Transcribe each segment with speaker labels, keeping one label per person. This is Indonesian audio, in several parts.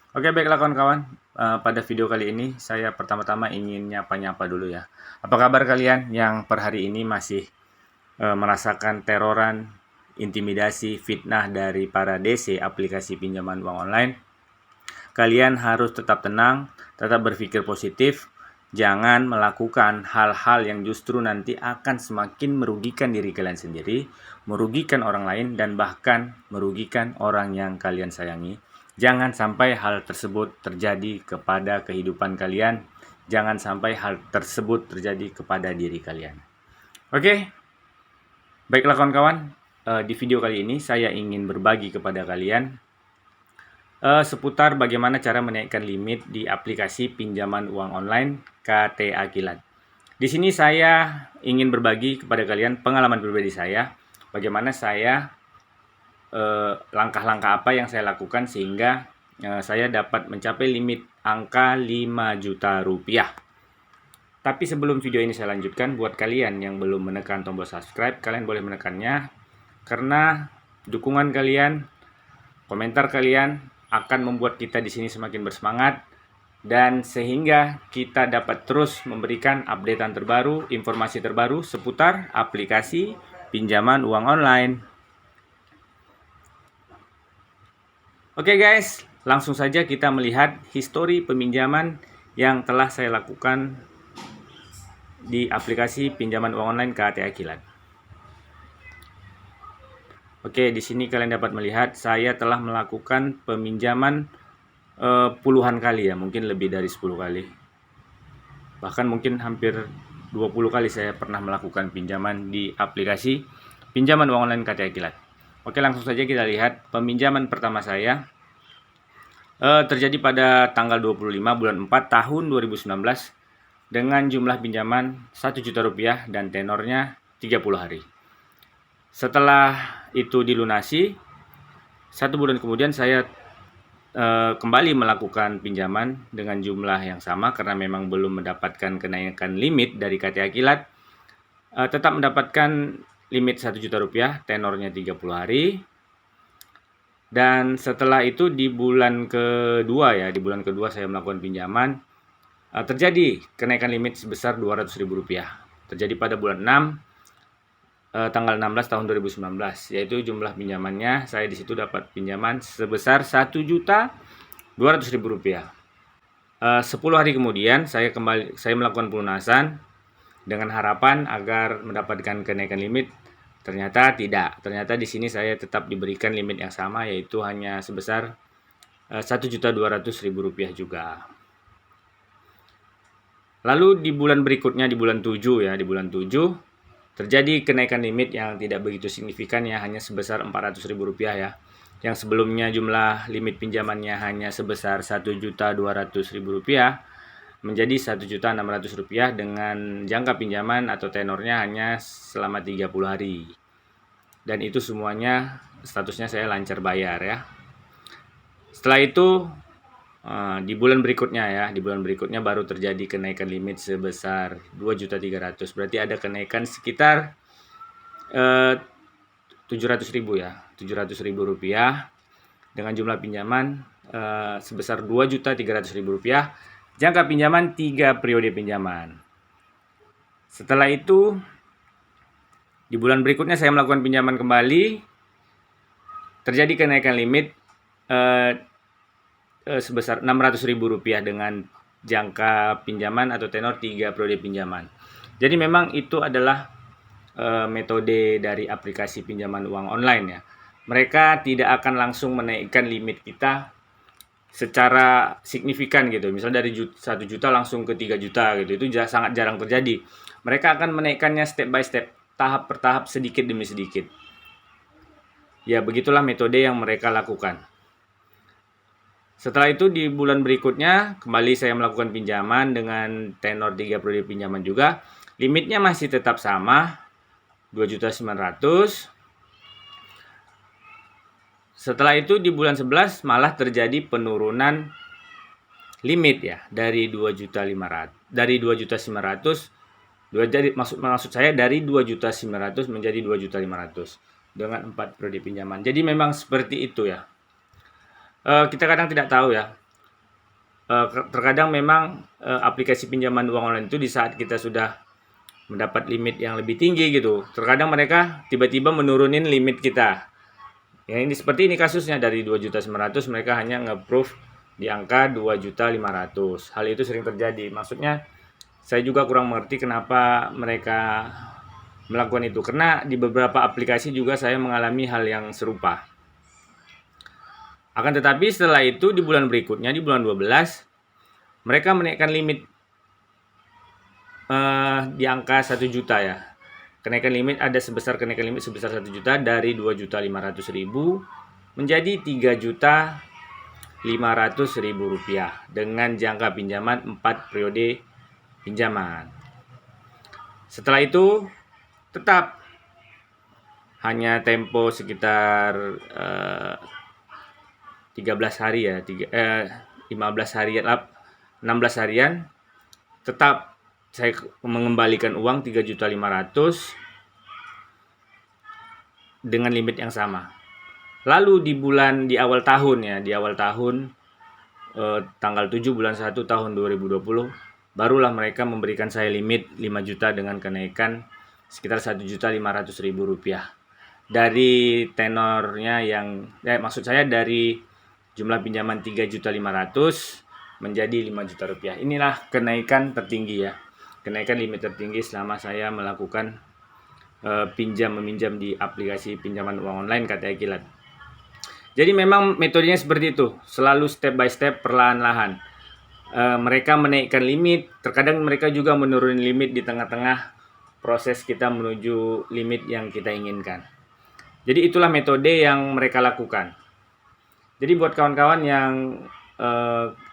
Speaker 1: Oke, baiklah kawan-kawan. Pada video kali ini saya pertama-tama ingin nyapa-nyapa dulu ya. Apa kabar kalian yang per hari ini masih merasakan teroran, intimidasi, fitnah dari para DC aplikasi pinjaman uang online? Kalian harus tetap tenang, tetap berpikir positif, jangan melakukan hal-hal yang justru nanti akan semakin merugikan diri kalian sendiri, merugikan orang lain, dan bahkan merugikan orang yang kalian sayangi. Jangan sampai hal tersebut terjadi kepada kehidupan kalian. Jangan sampai hal tersebut terjadi kepada diri kalian. Oke, baiklah kawan-kawan. Di video kali ini saya ingin berbagi kepada kalian seputar bagaimana cara menaikkan limit di aplikasi pinjaman uang online KTA Kilat. Di sini saya ingin berbagi kepada kalian pengalaman pribadi saya, bagaimana saya langkah-langkah apa yang saya lakukan sehingga saya dapat mencapai limit angka 5 juta rupiah. Tapi sebelum video ini saya lanjutkan, buat kalian yang belum menekan tombol subscribe, kalian boleh menekannya karena dukungan kalian, komentar kalian akan membuat kita di sini semakin bersemangat dan sehingga kita dapat terus memberikan updatean terbaru, informasi terbaru seputar aplikasi pinjaman uang online. Oke guys, langsung saja kita melihat histori peminjaman yang telah saya lakukan di aplikasi pinjaman uang online KTA Kilat. Oke, di sini kalian dapat melihat saya telah melakukan peminjaman puluhan kali ya, mungkin lebih dari 10 kali. Bahkan mungkin hampir 20 kali saya pernah melakukan pinjaman di aplikasi pinjaman uang online KTA Kilat. Oke, langsung saja kita lihat peminjaman pertama saya terjadi pada tanggal 25 bulan 4 tahun 2019 dengan jumlah pinjaman 1 juta rupiah dan tenornya 30 hari. Setelah itu dilunasi, 1 bulan kemudian saya kembali melakukan pinjaman dengan jumlah yang sama karena memang belum mendapatkan kenaikan limit dari KTA Kilat. Tetap mendapatkan limit 1 juta rupiah, tenornya 30 hari. Dan setelah itu di bulan kedua ya, di bulan kedua saya melakukan pinjaman, terjadi kenaikan limit sebesar Rp200.000. Terjadi pada bulan 6 tanggal 16 tahun 2019, yaitu jumlah pinjamannya saya di situ dapat pinjaman sebesar Rp1.200.000. 10 hari kemudian saya melakukan pelunasan dengan harapan agar mendapatkan kenaikan limit. Ternyata tidak. Ternyata di sini saya tetap diberikan limit yang sama, yaitu hanya sebesar Rp1.200.000 juga. Lalu di bulan berikutnya, di bulan 7 ya, di bulan 7 terjadi kenaikan limit yang tidak begitu signifikan ya, hanya sebesar Rp400.000 ya. Yang sebelumnya jumlah limit pinjamannya hanya sebesar Rp1.200.000 menjadi Rp1.600.000 dengan jangka pinjaman atau tenornya hanya selama 30 hari. Dan itu semuanya statusnya saya lancar bayar ya. Setelah itu di bulan berikutnya ya, di bulan berikutnya baru terjadi kenaikan limit sebesar Rp2.300.000. Berarti ada kenaikan sekitar Rp700.000 ya, Rp700.000 dengan jumlah pinjaman sebesar Rp2.300.000. Jangka pinjaman 3 periode pinjaman. Setelah itu di bulan berikutnya saya melakukan pinjaman kembali, terjadi kenaikan limit sebesar Rp600.000 dengan jangka pinjaman atau tenor 3 periode pinjaman. Jadi memang itu adalah metode dari aplikasi pinjaman uang online ya. Mereka tidak akan langsung menaikkan limit kita secara signifikan gitu. Misal dari 1 juta langsung ke 3 juta gitu. Itu sangat jarang terjadi. Mereka akan menaikkannya step by step, tahap per tahap, sedikit demi sedikit. Ya, begitulah metode yang mereka lakukan. Setelah itu di bulan berikutnya kembali saya melakukan pinjaman dengan tenor 3 periode pinjaman juga. Limitnya masih tetap sama, Rp2.900.000. Setelah itu di bulan 11 malah terjadi penurunan limit ya, dari Rp2.900.000 maksud saya dari Rp2.900.000 menjadi Rp2.500.000 dengan 4 periode pinjaman. Jadi memang seperti itu ya. Kita kadang tidak tahu ya, terkadang memang aplikasi pinjaman uang online itu di saat kita sudah mendapat limit yang lebih tinggi gitu, terkadang mereka tiba-tiba menurunin limit kita. Ya, ini seperti ini kasusnya, dari 2.900.000 mereka hanya nge-approve di angka 2.500.000. Hal itu sering terjadi. Maksudnya saya juga kurang mengerti kenapa mereka melakukan itu, karena di beberapa aplikasi juga saya mengalami hal yang serupa. Akan tetapi setelah itu di bulan berikutnya, di bulan 12, mereka menaikkan limit di angka 1 juta ya. Kenaikan limit kenaikan limit sebesar 1 juta dari 2.500.000 menjadi 3.500.000 rupiah dengan jangka pinjaman 4 periode pinjaman. Setelah itu tetap hanya tempo sekitar 13 hari ya, 15 harian, 16 harian, tetap saya mengembalikan uang 3.500.000 dengan limit yang sama. Lalu di awal tahun ya, di awal tahun tanggal 7 bulan 1 tahun 2020, barulah mereka memberikan saya limit 5 juta dengan kenaikan sekitar 1.500.000 rupiah. Dari tenornya yang, maksud saya dari jumlah pinjaman 3.500.000 menjadi 5 juta rupiah. Inilah kenaikan tertinggi ya. Kenaikan limit tertinggi selama saya melakukan meminjam di aplikasi pinjaman uang online KTI Kilat. Jadi memang metodenya seperti itu, selalu step by step, perlahan-lahan. Mereka menaikkan limit, terkadang mereka juga menurunkan limit di tengah-tengah proses kita menuju limit yang kita inginkan. Jadi itulah metode yang mereka lakukan. Jadi buat kawan-kawan yang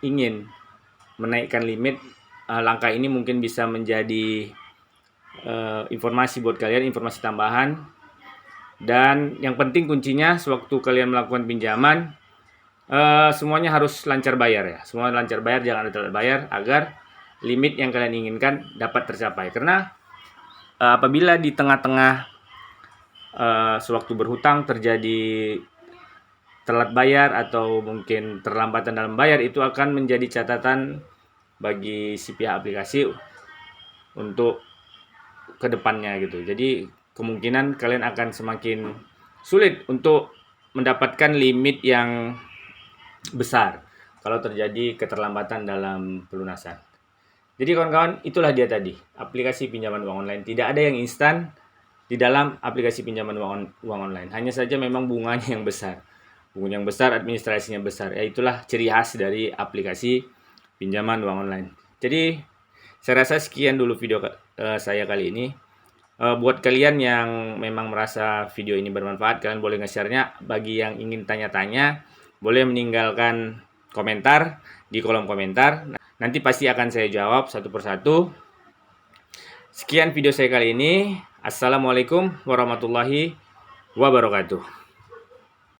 Speaker 1: ingin menaikkan limit, langkah ini mungkin bisa menjadi informasi buat kalian, informasi tambahan. Dan yang penting kuncinya sewaktu kalian melakukan pinjaman, semuanya harus lancar bayar ya. Semua lancar bayar, jangan ada telat bayar, agar limit yang kalian inginkan dapat tercapai. Karena apabila di tengah-tengah sewaktu berhutang terjadi telat bayar atau mungkin terlambatan dalam bayar, itu akan menjadi catatan bagi si pihak aplikasi untuk kedepannya gitu. Jadi kemungkinan kalian akan semakin sulit untuk mendapatkan limit yang besar kalau terjadi keterlambatan dalam pelunasan. Jadi kawan-kawan, itulah dia tadi, aplikasi pinjaman uang online. Tidak ada yang instan di dalam aplikasi pinjaman uang online. Hanya saja memang bunganya yang besar. Bunganya yang besar, administrasinya besar. Ya, itulah ciri khas dari aplikasi pinjaman uang online. Jadi saya rasa sekian dulu video saya kali ini. Buat kalian yang memang merasa video ini bermanfaat, kalian boleh nge-share-nya. Bagi yang ingin tanya-tanya, boleh meninggalkan komentar di kolom komentar. Nanti pasti akan saya jawab satu persatu. Sekian video saya kali ini. Assalamualaikum warahmatullahi wabarakatuh.